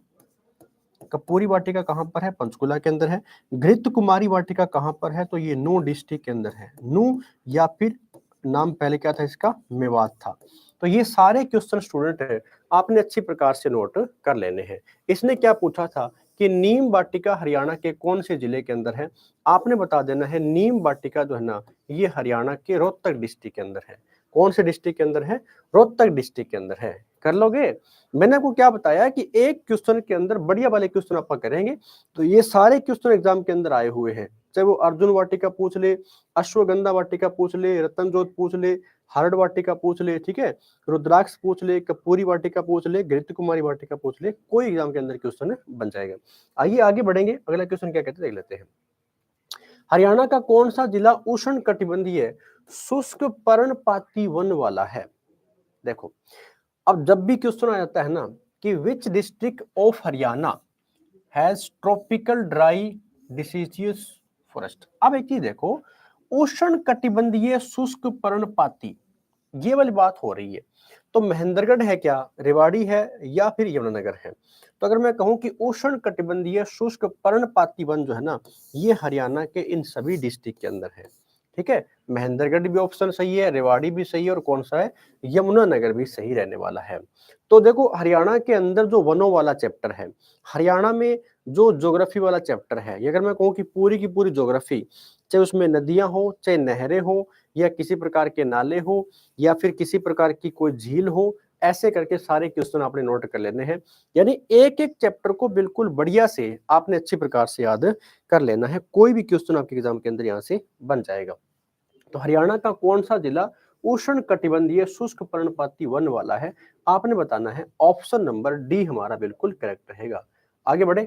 कपूरी वाटिका कहां पर है, पंचकुला के अंदर है। घृत कुमारी वाटिका कहां पर है, तो ये नू डिस्ट्रिक्ट के अंदर है। नू या फिर नाम पहले क्या था इसका, मेवात था। तो ये सारे क्वेश्चन स्टूडेंट है आपने अच्छी प्रकार से नोट कर लेने हैं। इसने क्या पूछा था कि नीम वाटिका हरियाणा के कौन से जिले के अंदर है, आपने बता देना है नीम वाटिका जो है ना, ये हरियाणा के रोहतक डिस्ट्रिक्ट के अंदर है। कौन से डिस्ट्रिक्ट के अंदर है, रोहतक डिस्ट्रिक्ट के अंदर है। कर लोगे, मैंने आपको क्या बताया कि एक क्वेश्चन के अंदर बढ़िया वाले क्वेश्चन आप करेंगे। तो ये सारे क्वेश्चन एग्जाम के अंदर आए हुए हैं, चाहे वो अर्जुन वाटिका पूछ ले, अश्वगंधा वाटिका पूछ ले, रतनजोत पूछ ले, हरड़ वाटिका पूछ ले, ठीक है, रुद्राक्ष पूछ ले, कपूरी वाटिका पूछ ले, घृत कुमारी वाटिका पूछ ले, कोई एग्जाम के अंदर क्वेश्चन बन जाएगा। आइए आगे बढ़ेंगे, अगला क्वेश्चन क्या कहते हैं देख लेते हैं। हरियाणा का कौन सा जिला उष्ण कटिबंधीय शुष्क पर्णपाती वन वाला है। देखो, अब जब भी क्वेश्चन आ जाता है ना कि which district of Haryana has tropical dry deciduous forest. अब एक चीज देखो, उष्ण कटिबंधीय शुष्क पर्णपाती, ये वाली बात हो रही है। तो महेंद्रगढ़ है क्या, रेवाड़ी है या फिर यमुनानगर है? तो अगर मैं कहूँ कि उष्ण कटिबंधीय शुष्क पर्णपाती वन जो है ना, ये हरियाणा के इन सभी डिस्ट्रिक्ट के अंदर है। ठीक है, महेंद्रगढ़ भी ऑप्शन सही है, रेवाड़ी भी सही है, और कौन सा है, यमुनानगर भी सही रहने वाला है। तो देखो हरियाणा के अंदर जो वनों वाला चैप्टर है, हरियाणा में जो ज्योग्राफी वाला चैप्टर है, ये अगर मैं कहूँ कि पूरी की पूरी ज्योग्राफी, चाहे उसमें नदियां हो, चाहे नहरें हो, या किसी प्रकार के नाले हो, या फिर किसी प्रकार की कोई झील हो, ऐसे करके सारे क्वेश्चन आपने नोट कर लेने हैं। यानी एक एक चैप्टर को बिल्कुल बढ़िया से आपने अच्छी प्रकार से याद कर लेना है, कोई भी क्वेश्चन आपके एग्जाम के अंदर यहाँ से बन जाएगा। तो हरियाणा का कौन सा जिला उष्ण कटिबंधीय शुष्क पर्णपाती वन वाला है, आपने बताना है। ऑप्शन नंबर डी हमारा बिल्कुल करेक्ट रहेगा। आगे बढ़े।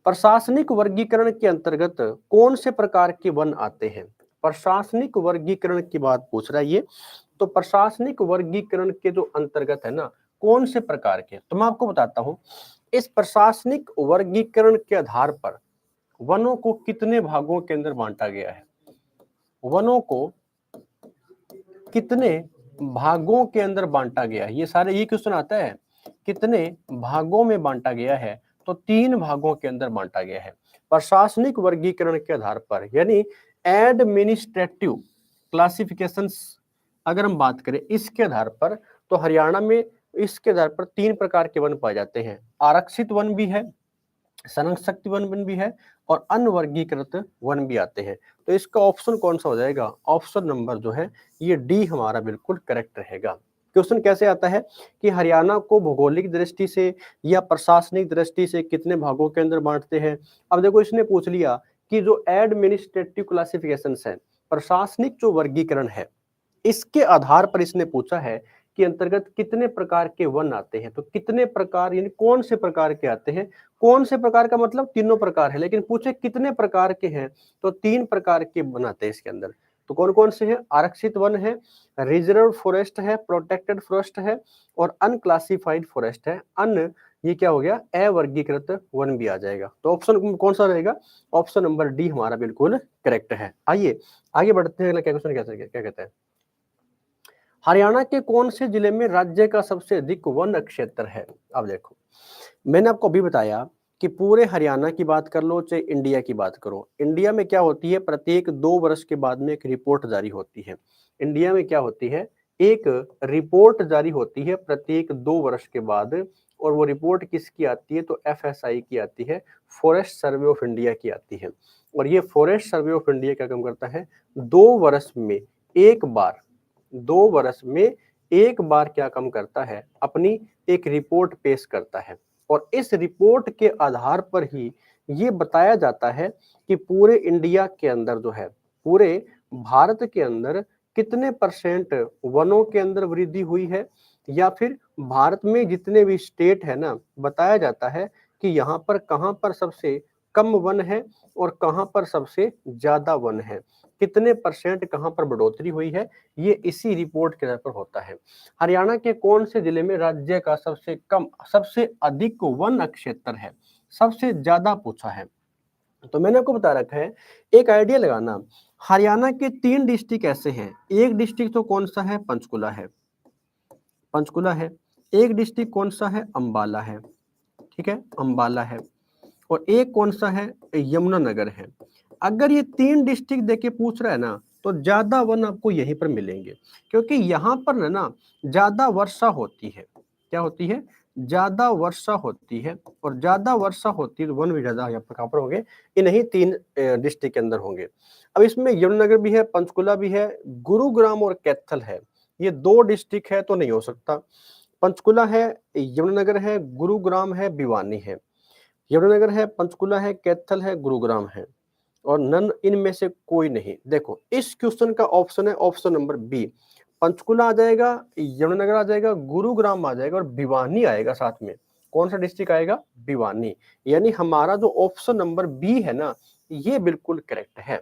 प्रशासनिक वर्गीकरण के अंतर्गत कौन से प्रकार के वन आते हैं? प्रशासनिक वर्गीकरण की बात पूछ रहा है ये। तो प्रशासनिक वर्गीकरण के जो अंतर्गत है ना, कौन से प्रकार के, तो मैं आपको बताता हूं। इस प्रशासनिक वर्गीकरण के आधार पर वनों को कितने भागों के अंदर बांटा गया है? वनों को कितने भागों के अंदर बांटा गया है? ये सारे ये क्वेश्चन आता है, कितने भागों में बांटा गया है? तो 3 भागों के अंदर बांटा गया है प्रशासनिक वर्गीकरण के आधार पर, यानी एडमिनिस्ट्रेटिव क्लासिफिकेशंस अगर हम बात करें इसके आधार पर, तो हरियाणा में इसके आधार पर 3 प्रकार के वन पाए जाते हैं। आरक्षित वन भी है, संरक्षित वन भी है, और अनवर्गीकृत वन भी आते हैं। तो इसका ऑप्शन कौन सा हो जाएगा? ऑप्शन नंबर जो है ये डी हमारा बिल्कुल करेक्ट रहेगा। क्वेश्चन कैसे आता है कि हरियाणा को भौगोलिक दृष्टि से या प्रशासनिक दृष्टि से कितने भागों के अंदर बांटते हैं? अब देखो इसने पूछ लिया कि जो एडमिनिस्ट्रेटिव क्लासिफिकेशन है, प्रशासनिक जो वर्गीकरण है, इसके आधार पर इसने पूछा है कि अंतर्गत कितने प्रकार के वन आते हैं। तो कितने प्रकार यानी कौन से प्रकार के आते हैं? कौन से प्रकार का मतलब तीनों प्रकार है, लेकिन पूछे कितने प्रकार के हैं, तो 3 प्रकार के वन आते हैं इसके अंदर। तो कौन कौन से हैं? आरक्षित वन है, रिजर्व फॉरेस्ट है, प्रोटेक्टेड फॉरेस्ट है, और अनक्लासिफाइड फॉरेस्ट है। अन्य ये क्या हो गया? अवर्गीकृत वन भी आ जाएगा। तो ऑप्शन कौन सा रहेगा? ऑप्शन नंबर डी हमारा बिल्कुल करेक्ट है। आइए आगे बढ़ते हैं, अगला क्वेश्चन क्या कहता है। हरियाणा के कौन से जिले में राज्य का सबसे अधिक वन क्षेत्र है? अब देखो मैंने आपको अभी बताया कि पूरे हरियाणा की बात कर लो चाहे इंडिया की बात करो, इंडिया में क्या होती है, प्रत्येक 2 वर्ष के बाद में एक रिपोर्ट जारी होती है। इंडिया में क्या होती है? एक रिपोर्ट जारी होती है प्रत्येक 2 वर्ष के बाद, और वो रिपोर्ट किसकी आती है? तो एफएसआई की आती है, फॉरेस्ट सर्वे ऑफ इंडिया की आती है। और ये फॉरेस्ट सर्वे ऑफ इंडिया क्या काम करता है? 2 वर्ष में एक बार क्या काम करता है? अपनी एक रिपोर्ट पेश करता है, और इस रिपोर्ट के आधार पर ही ये बताया जाता है कि पूरे इंडिया के अंदर जो है, पूरे भारत के अंदर कितने परसेंट वनों के अंदर वृद्धि हुई है, या फिर भारत में जितने भी स्टेट है ना, बताया जाता है कि यहाँ पर कहाँ पर सबसे कम वन है और कहाँ पर सबसे ज्यादा वन है, कितने परसेंट कहाँ पर बढ़ोतरी हुई है, ये इसी रिपोर्ट के आधार पर होता है। हरियाणा के कौन से जिले में राज्य का सबसे अधिक वन क्षेत्र है? सबसे ज्यादा पूछा है। तो मैंने आपको बता रखा है, एक आइडिया लगाना। हरियाणा के 3 डिस्ट्रिक्ट ऐसे हैं, एक डिस्ट्रिक्ट तो कौन सा है? पंचकुला है, पंचकुला है। एक डिस्ट्रिक्ट कौन सा है? अंबाला है, ठीक है, अंबाला है। और एक कौन सा है? यमुनानगर है। अगर ये 3 डिस्ट्रिक्ट देके पूछ रहा है ना, तो ज्यादा वन आपको यहीं पर मिलेंगे, क्योंकि यहाँ पर ना ज्यादा वर्षा होती है। क्या होती है? ज्यादा वर्षा होती है, और ज्यादा वर्षा होती है तो वन भी ज्यादा यहाँ पर कहाँ पर होंगे? इन्हीं 3 डिस्ट्रिक्ट के अंदर होंगे। अब इसमें यमुनानगर भी है, पंचकुला भी है, गुरुग्राम और कैथल है। ये 2 डिस्ट्रिक्ट है तो नहीं हो सकता। पंचकुला है, यमुनानगर है, गुरुग्राम है, भिवानी है। यमुनानगर है, पंचकुला है, कैथल है, गुरुग्राम है, और नन इनमें से कोई नहीं। देखो इस क्वेश्चन का ऑप्शन है ऑप्शन नंबर बी, पंचकुला आ जाएगा, यमुनानगर आ जाएगा, गुरुग्राम आ जाएगा, और भिवानी आएगा साथ में। कौन सा डिस्ट्रिक्ट आएगा? भिवानी। यानी हमारा जो ऑप्शन नंबर बी है ना, ये बिल्कुल करेक्ट है।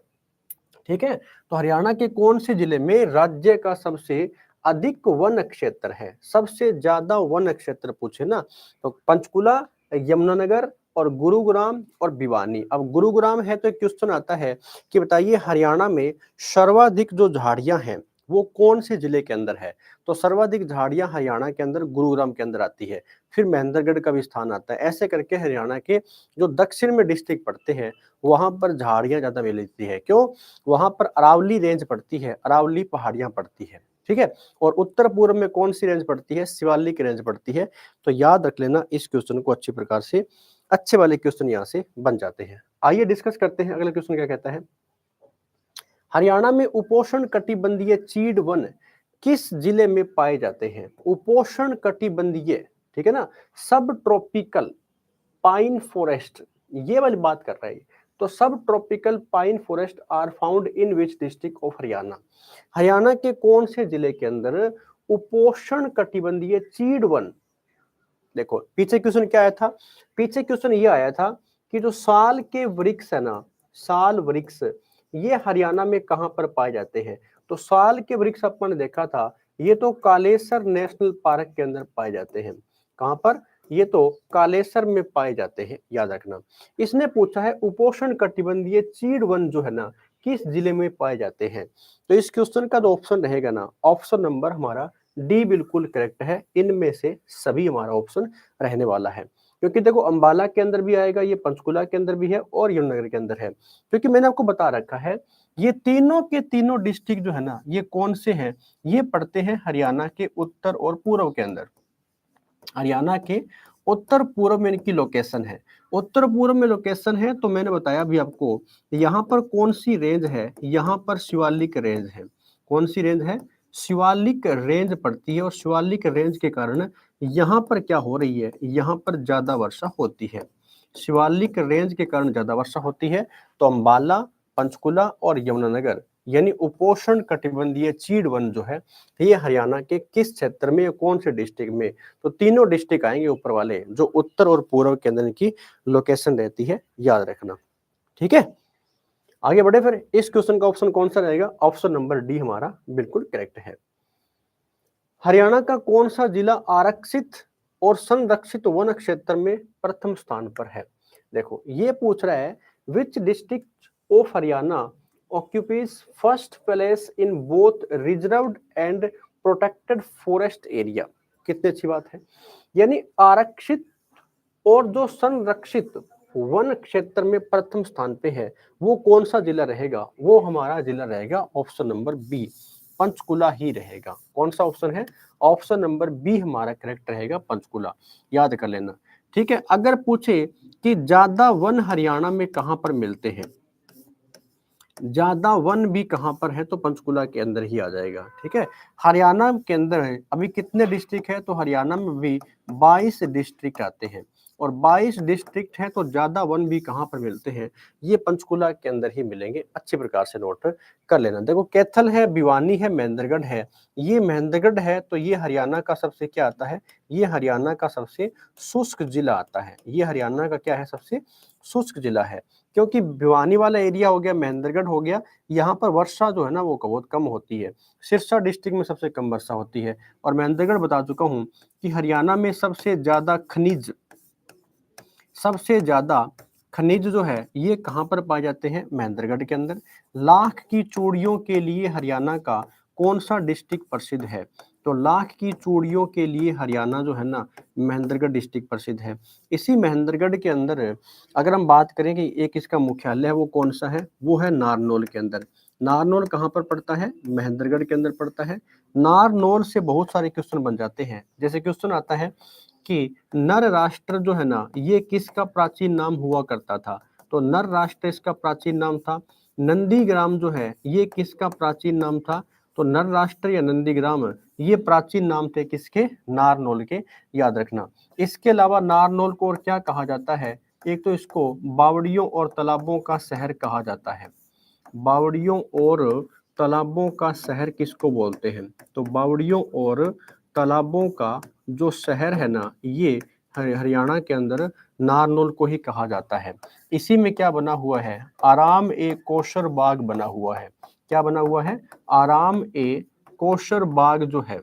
ठीक है, तो हरियाणा के कौन से जिले में राज्य का सबसे अधिक वन क्षेत्र है? सबसे ज्यादा वन क्षेत्र पूछे ना, तो पंचकुला, यमुनानगर और गुरुग्राम और भिवानी। अब गुरुग्राम है तो एक क्वेश्चन आता है कि बताइए हरियाणा में सर्वाधिक जो झाड़ियां हैं वो कौन से जिले के अंदर है? तो सर्वाधिक झाड़ियां हरियाणा के अंदर गुरुग्राम के अंदर आती है, फिर महेंद्रगढ़ का भी स्थान आता है। ऐसे करके हरियाणा के जो दक्षिण में डिस्ट्रिक्ट पड़ते हैं वहां पर झाड़ियां ज्यादा मिलती है। क्यों? वहां पर अरावली रेंज पड़ती है, अरावली पहाड़ियां पड़ती है, ठीक है। और उत्तर पूर्व में कौन सी रेंज पड़ती है? शिवालिक रेंज पड़ती है। तो याद रख लेना इस क्वेश्चन को अच्छी प्रकार से, अच्छे वाले क्वेश्चन यहाँ से बन जाते हैं। आइए डिस्कस करते हैं अगला क्वेश्चन क्या कहता है। हरियाणा में उपोष्ण कटिबंधीय चीड़ वन किस जिले में पाए जाते हैं? उपोष्ण कटिबंधीय, ठीक है ना, सब ट्रॉपिकल पाइन फॉरेस्ट, ये वाली बात कर रहा है। तो sub tropical pine forest are found in which district of Haryana? Haryana के कौन से जिले के अंदर उपोष्ण कटिबंधीय चीड़ वन? देखो पीछे क्वेश्चन क्या आया था? पीछे क्वेश्चन ये आया था कि जो साल के वृक्ष है ना, साल वृक्ष, ये हरियाणा में कहां पर पाए जाते हैं? तो साल के वृक्ष अपन ने देखा था, ये तो कालेसर नेशनल पार्क के अंदर पाए जाते हैं। कहां पर? ये तो कालेसर में पाए जाते हैं, याद रखना। इसने पूछा है उपोष्ण कटिबंधीय चीड़ वन जो है ना किस जिले में पाए जाते हैं? तो इस क्वेश्चन का जो ऑप्शन रहेगा ना, ऑप्शन नंबर हमारा डी बिल्कुल करेक्ट है। इनमें से सभी हमारा ऑप्शन रहने वाला है, क्योंकि देखो अंबाला के अंदर भी आएगा, ये पंचकुला के अंदर भी है और यमुनानगर के अंदर है। क्योंकि मैंने आपको बता रखा है ये तीनों के तीनों डिस्ट्रिक्ट जो है ना ये कौन से हैं? ये पड़ते हैं हरियाणा के उत्तर और पूर्व के अंदर। हरियाणा के उत्तर पूर्व में इनकी लोकेशन है। उत्तर पूर्व में लोकेशन है तो मैंने बताया भी आपको, यहाँ पर कौन सी रेंज है? यहाँ पर शिवालिक रेंज है। कौन सी रेंज है? शिवालिक रेंज पड़ती है। और शिवालिक रेंज के कारण यहाँ पर क्या हो रही है? यहाँ पर ज्यादा वर्षा होती है। शिवालिक रेंज के कारण ज्यादा वर्षा होती है। तो अंबाला, पंचकुला और यमुनानगर यानी उपोष्ण कटिबंधीय चीड़ वन जो है ये हरियाणा के किस क्षेत्र में, कौन से डिस्ट्रिक्ट में? तो तीनों डिस्ट्रिक्ट आएंगे ऊपर वाले, जो उत्तर और पूर्व के अंदर की लोकेशन रहती है, याद रखना। ठीक है, आगे बढ़े फिर। इस क्वेश्चन का ऑप्शन कौन सा रहेगा? ऑप्शन नंबर डी हमारा बिल्कुल करेक्ट है। हरियाणा का कौन सा जिला आरक्षित और संरक्षित वन क्षेत्र में प्रथम स्थान पर है? देखो ये पूछ रहा है विच district of Haryana occupies first place in both reserved and protected forest area। कितनी अच्छी बात है। यानी आरक्षित और जो संरक्षित वन क्षेत्र में प्रथम स्थान पे है वो कौन सा जिला रहेगा? वो हमारा जिला रहेगा ऑप्शन नंबर बी, पंचकुला ही रहेगा। कौन सा ऑप्शन है? ऑप्शन नंबर बी हमारा करेक्ट रहेगा, पंचकुला। याद कर लेना, ठीक है। अगर पूछे कि ज्यादा वन हरियाणा में कहां पर मिलते हैं, ज्यादा वन भी कहां पर है, तो पंचकुला के अंदर ही आ जाएगा। ठीक है, हरियाणा के अंदर है अभी कितने डिस्ट्रिक्ट है? तो हरियाणा में भी 22 डिस्ट्रिक्ट आते हैं और 22 डिस्ट्रिक्ट है तो ज्यादा वन भी कहां पर मिलते हैं? ये पंचकुला के अंदर ही मिलेंगे। अच्छी प्रकार से नोट कर लेना। देखो कैथल है, भिवानी है, महेंद्रगढ़ है। ये महेंद्रगढ़ है तो ये हरियाणा का सबसे क्या आता है? ये हरियाणा का सबसे शुष्क जिला आता है। ये हरियाणा का क्या है? सबसे शुष्क जिला है, क्योंकि भिवानी वाला एरिया हो गया, महेंद्रगढ़ हो गया, यहाँ पर वर्षा जो है ना वो बहुत कम होती है। सिरसा डिस्ट्रिक्ट में सबसे कम वर्षा होती है। और महेंद्रगढ़ बता चुका हूँ कि हरियाणा में सबसे ज्यादा खनिज जो है ये कहाँ पर पाए जाते हैं? महेंद्रगढ़ के अंदर। लाख की चूड़ियों के लिए हरियाणा का कौन सा डिस्ट्रिक्ट प्रसिद्ध है? तो लाख की चूड़ियों के लिए हरियाणा जो है ना महेंद्रगढ़ डिस्ट्रिक्ट प्रसिद्ध है। इसी महेंद्रगढ़ के अंदर अगर हम बात करें कि एक इसका मुख्यालय है वो कौन सा है? वो है नारनौल के अंदर। नारनौल कहाँ पर पड़ता है? महेंद्रगढ़ के अंदर पड़ता है। नारनौल से बहुत सारे क्वेश्चन बन जाते हैं। जैसे क्वेश्चन आता है कि नर राष्ट्र जो है ना ये किसका प्राचीन नाम हुआ करता था? तो नर राष्ट्र इसका प्राचीन नाम था। नंदीग्राम जो है ये किसका प्राचीन नाम था? तो नर राष्ट्र या नंदीग्राम ये प्राचीन नाम थे किसके? नारनौल के, याद रखना। इसके अलावा नारनौल को और क्या कहा जाता है? एक तो इसको बावड़ियों और तालाबों का शहर कहा जाता है। बावड़ियों और तालाबों का शहर किसको बोलते हैं? तो बावड़ियों और तालाबों का जो शहर है ना ये हरियाणा के अंदर नारनौल को ही कहा जाता है। इसी में क्या बना हुआ है? आराम ए कोशर बाग बना हुआ है। क्या बना हुआ है? आराम ए कोशर बाग जो है,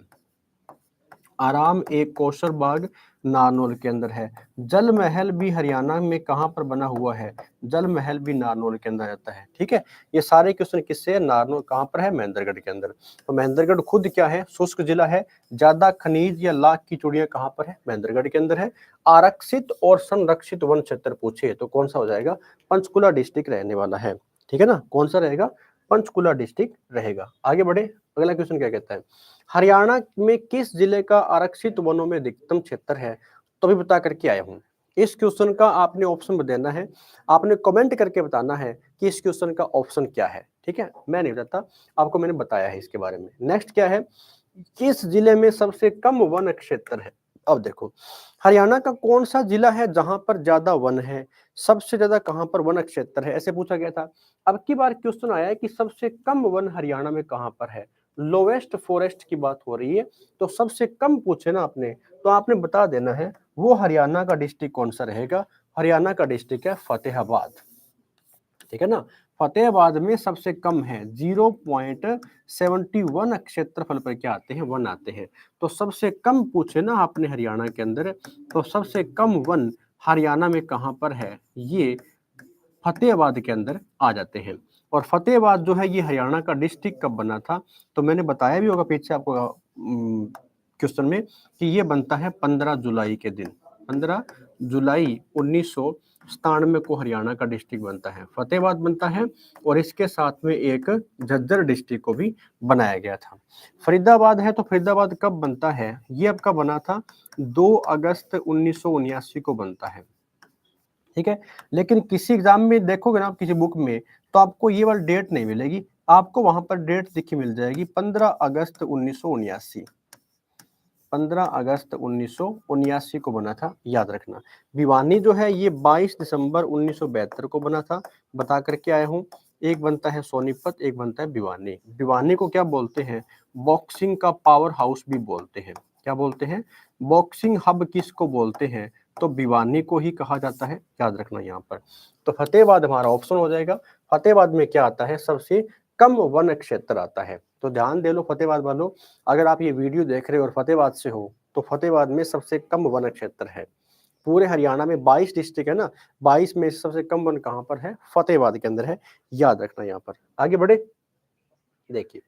आराम ए कोशर बाग नारनौल के अंदर है। जल महल भी हरियाणा में कहाँ पर बना हुआ है? जल महल भी नारनौल के अंदर आता है। ठीक है, ये सारे क्वेश्चन किससे है? नारनौल कहाँ पर है? महेंद्रगढ़ के अंदर। तो महेंद्रगढ़ खुद क्या है? शुष्क जिला है। ज्यादा खनिज या लाख की चूड़ियां कहाँ पर है? महेंद्रगढ़ के अंदर है। आरक्षित और संरक्षित वन क्षेत्र पूछे तो कौन सा हो जाएगा? पंचकुला डिस्ट्रिक्ट रहने वाला है। ठीक है ना, कौन सा रहेगा? पंचकुला डिस्ट्रिक्ट रहेगा। आगे बढ़े, अगला क्वेश्चन क्या कहता है? हरियाणा में किस जिले का आरक्षित वनों में अधिकतम क्षेत्र है? तो भी बता करके आया हूं। इस क्वेश्चन का आपने ऑप्शन देना है, आपने कमेंट करके बताना है कि इस क्वेश्चन का ऑप्शन क्या है। ठीक है, मैं नहीं बताता, आपको मैंने बताया है इसके बारे में। नेक्स्ट क्या है? किस जिले में सबसे कम वन क्षेत्र है? अब देखो, हरियाणा का कौन सा जिला है जहां पर ज्यादा वन है? सबसे ज्यादा कहां पर वन क्षेत्र है, ऐसे पूछा गया था। अब की बार क्वेश्चन आया है कि सबसे कम वन हरियाणा में कहां पर है? लोवेस्ट फॉरेस्ट की बात हो रही है, तो सबसे कम पूछे ना आपने, तो आपने बता देना है वो हरियाणा का डिस्ट्रिक्ट कौन सा रहेगा। हरियाणा का डिस्ट्रिक्ट है फतेहाबाद। ठीक है ना, फतेहाबाद में सबसे कम है, 0.71 क्षेत्रफल पर क्या आते हैं? वन आते हैं। तो सबसे कम पूछे ना आपने हरियाणा के अंदर, तो सबसे कम वन हरियाणा में कहां पर है? ये फतेहाबाद के अंदर आ जाते हैं। और फतेहाबाद जो है ये हरियाणा का डिस्ट्रिक्ट कब बना था? तो मैंने बताया भी होगा पीछे आपको क्वेश्चन में कि ये बनता है 15 जुलाई के दिन। 15 जुलाई 1997 को हरियाणा का डिस्ट्रिक्ट बनता है, फतेहाबाद बनता है। और इसके साथ में एक झज्जर डिस्ट्रिक्ट को भी बनाया गया था। फरीदाबाद है, तो फरीदाबाद कब बनता है? ये आपका बना था 2 अगस्त 1979 को बनता है। ठीक है, लेकिन किसी एग्जाम में देखोगे ना आप किसी बुक में, तो आपको ये वाली डेट नहीं मिलेगी, आपको वहां पर डेट लिखी मिल जाएगी 15 अगस्त 1979। 15 अगस्त 1979 को बना था, याद रखना। भिवानी जो है ये 22 दिसंबर 1972 को बना था, बता करके आया हूँ। एक बनता है सोनीपत, एक बनता है भिवानी। भिवानी को क्या बोलते हैं? बॉक्सिंग का पावर हाउस भी बोलते हैं। क्या बोलते हैं? बॉक्सिंग हब किसको बोलते हैं? तो भिवानी को ही कहा जाता है, याद रखना यहाँ पर। तो फतेहाबाद हमारा ऑप्शन हो जाएगा। फतेहाबाद में क्या आता है? सबसे कम वन क्षेत्र आता है। तो ध्यान दे लो फतेहाबाद वालों, अगर आप ये वीडियो देख रहे हो और फतेहाबाद से हो, तो फतेहाबाद में सबसे कम वन क्षेत्र है। पूरे हरियाणा में 22 डिस्ट्रिक्ट है ना, 22 में सबसे कम वन कहां पर है? फतेहाबाद के अंदर है, याद रखना यहाँ पर। आगे बढ़े, देखिए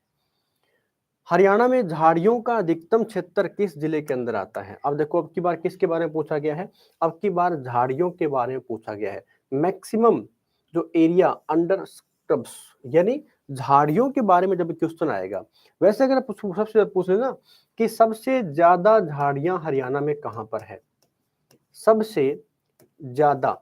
हरियाणा में झाड़ियों का अधिकतम क्षेत्र किस जिले के अंदर आता है? अब देखो, अब की बार किसके बारे में पूछा गया है? अब की बार झाड़ियों के बारे में पूछा गया है। मैक्सिमम जो एरिया अंडर स्क्रब्स, यानी झाड़ियों के बारे में जब क्वेश्चन आएगा, वैसे अगर सबसे ज्यादा पूछ लेना कि सबसे ज्यादा झाड़ियां हरियाणा में कहां पर है, सबसे ज्यादा,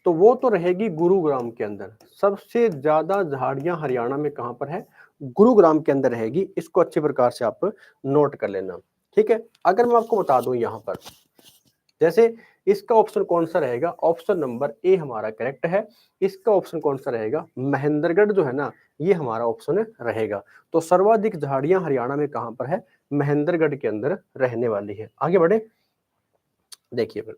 तो वो तो रहेगी गुरुग्राम के अंदर। सबसे ज्यादा झाड़ियां हरियाणा में कहां पर है? गुरुग्राम के अंदर रहेगी। इसको अच्छे प्रकार से आप नोट कर लेना। ठीक है, अगर मैं आपको बता दूं यहां पर, जैसे इसका ऑप्शन कौन सा रहेगा? ऑप्शन नंबर ए हमारा करेक्ट है। इसका ऑप्शन कौन सा रहेगा? महेंद्रगढ़ जो है ना, ये हमारा ऑप्शन रहेगा। तो सर्वाधिक झाड़ियां हरियाणा में कहां पर है? महेंद्रगढ़ के अंदर रहने वाली है। आगे बढ़े, देखिए फिर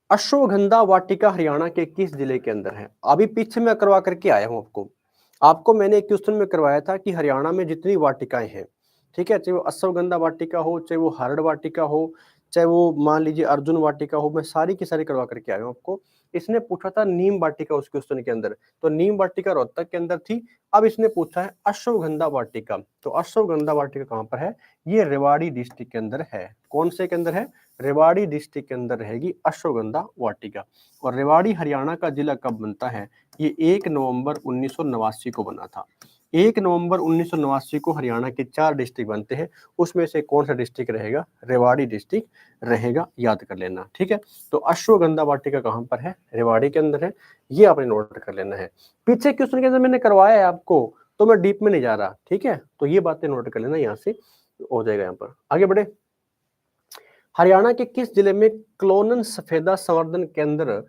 अश्वगंधा वाटिका हरियाणा के किस जिले के अंदर है? अभी पीछे मैं करवा करके आया हूं आपको। आपको मैंने एक क्वेश्चन में करवाया था कि हरियाणा में जितनी वाटिकाएं हैं, ठीक है, चाहे वो अश्वगंधा वाटिका हो, चाहे वो हरड़ वाटिका हो, चाहे वो मान लीजिए अर्जुन वाटिका हो, मैं सारी की सारी करवा करके आया हूं आपको। इसने पूछा था नीम वाटिका उस क्वेश्चन के अंदर, तो नीम वाटिका रोहतक के अंदर थी। अब इसने पूछा है अश्वगंधा वाटिका, तो अश्वगंधा वाटिका कहां पर है? ये रेवाड़ी डिस्ट्रिक्ट के अंदर है। कौन से के अंदर है? रेवाड़ी डिस्ट्रिक्ट के अंदर रहेगी अश्वगंधा वाटिका। और रेवाड़ी हरियाणा का जिला कब बनता है? ये 1 नवंबर 1989 को बना था। 1 नवंबर 1989 को हरियाणा के 4 डिस्ट्रिक्ट बनते हैं, उसमें से कौन सा डिस्ट्रिक्ट रहेगा? रेवाड़ी डिस्ट्रिक्ट रहेगा, याद कर लेना। ठीक है, तो अश्वगंधा वाटिका कहां पर है? रेवाड़ी के अंदर है, ये आपने नोट कर लेना है। पीछे क्वेश्चन के अंदर मैंने करवाया है आपको, तो मैं डीप में नहीं जा रहा। ठीक है, तो ये बातें नोट कर लेना, यहाँ से हो जाएगा। यहाँ पर आगे बढ़े, हरियाणा के किस जिले में क्लोनन सफेदा संवर्धन केंद्र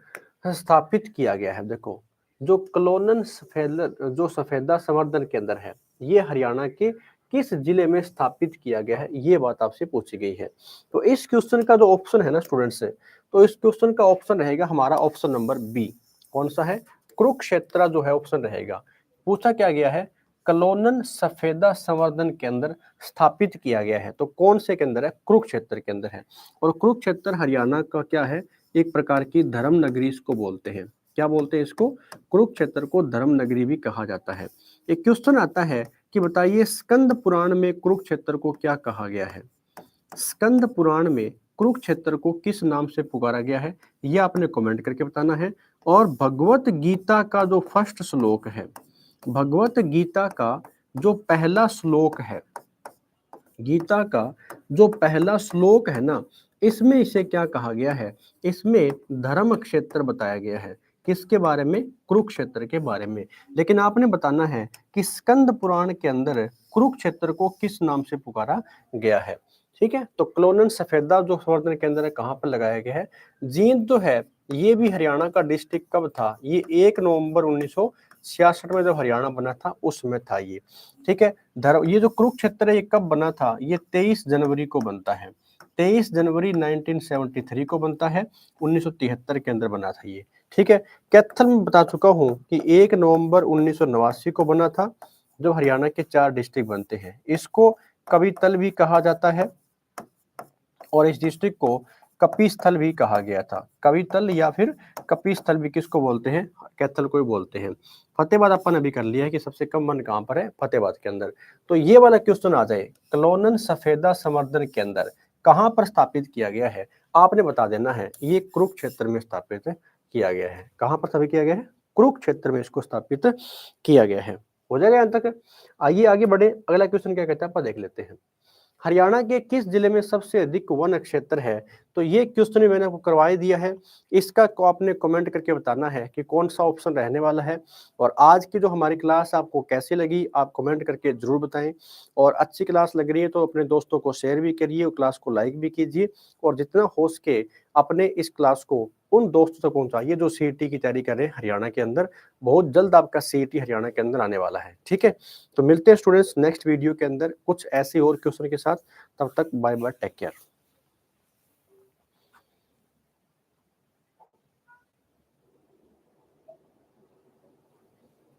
स्थापित किया गया है? देखो, जो क्लोनन सफेदा संवर्धन केंद्र है, ये हरियाणा के किस जिले में स्थापित किया गया है, ये बात आपसे पूछी गई है। तो इस क्वेश्चन का जो ऑप्शन है ना स्टूडेंट्स, तो इस क्वेश्चन का ऑप्शन रहेगा हमारा ऑप्शन नंबर बी। कौन सा है? कुरुक्षेत्र जो है ऑप्शन रहेगा। पूछा क्या गया है? कलोनन सफेदा संवर्धन केंद्र स्थापित किया गया है। तो कौन से के अंदर है? कुरुक्षेत्र के अंदर है। और कुरुक्षेत्र हरियाणा का क्या है? एक प्रकार की धर्म नगरी इसको बोलते हैं। क्या बोलते हैं इसको? कुरुक्षेत्र को धर्म नगरी भी कहा जाता है। एक क्वेश्चन आता है कि बताइए स्कंद पुराण में कुरुक्षेत्र को क्या कहा गया है? स्कंद पुराण में कुरुक्षेत्र को किस नाम से पुकारा गया है? यह आपने कमेंट करके बताना है। और भगवत गीता का जो फर्स्ट श्लोक है, भगवत गीता का जो पहला श्लोक है, गीता का जो पहला श्लोक है ना, इसमें इसे क्या कहा गया है? इसमें धर्म क्षेत्र बताया गया है। किसके बारे में? कुरुक्षेत्र के बारे में। लेकिन आपने बताना है कि स्कंद पुराण के अंदर कुरुक्षेत्र को किस नाम से पुकारा गया है। ठीक है, तो क्लोनन सफेदा जो संवर्धन केंद्र है कहाँ पर लगाया गया है? जींद जो है ये भी हरियाणा का डिस्ट्रिक्ट कब था? ये 1 नवंबर 1966 में जब हरियाणा बना था उसमें था ये। ठीक है, ये जो कुरुक्षेत्र है ये कब बना था? ये 23 जनवरी को बनता है। 23 जनवरी 1973 को बनता है। 1973 के अंदर बना था ये। ठीक है, कैथल में बता चुका हूं कि 1 नवंबर 1989 को बना था, जो हरियाणा के 4 डिस्ट्रिक्ट बनते हैं। इसको कवितल भी कहा जाता है और इस डिस्ट्रिक्ट को कपिस्थल भी कहा गया था। कवितल या फिर कपिस्थल भी किसको बोलते हैं? कैथल को ही बोलते हैं। फतेहाबाद अपन अभी कर लिया है कि सबसे कम वन कहाँ पर है? फतेहाबाद के अंदर। तो ये वाला क्वेश्चन आ जाए, क्लोनन सफेदा संवर्धन के अंदर कहाँ पर स्थापित किया गया है? आपने बता देना है। ये कुरुक्षेत्र में स्थापित किया गया है। कहाँ पर स्थापित किया गया है? कुरुक्षेत्र में इसको स्थापित किया गया है। हो जाएगा यहाँ तक? आइए आगे बढ़े। अगला क्वेश्चन क्या कहता है अपन देख लेते हैं। हरियाणा के किस जिले में सबसे अधिक वन क्षेत्र है? तो ये क्वेश्चन मैंने आपको करवा ही दिया है। इसका को आपने कमेंट करके बताना है कि कौन सा ऑप्शन रहने वाला है। और आज की जो हमारी क्लास आपको कैसी लगी आप कमेंट करके जरूर बताएं। और अच्छी क्लास लग रही है तो अपने दोस्तों को शेयर भी करिए और क्लास को लाइक भी कीजिए। और जितना हो सके अपने इस क्लास को उन दोस्तों तक पहुंचाइए जो सीईटी की तैयारी कर रहे हैं हरियाणा के अंदर। बहुत जल्द आपका सीईटी हरियाणा के अंदर आने वाला है। ठीक है, तो मिलते हैं स्टूडेंट्स नेक्स्ट वीडियो के अंदर कुछ ऐसे और क्वेश्चन के साथ। तब तक बाय बाय, टेक केयर।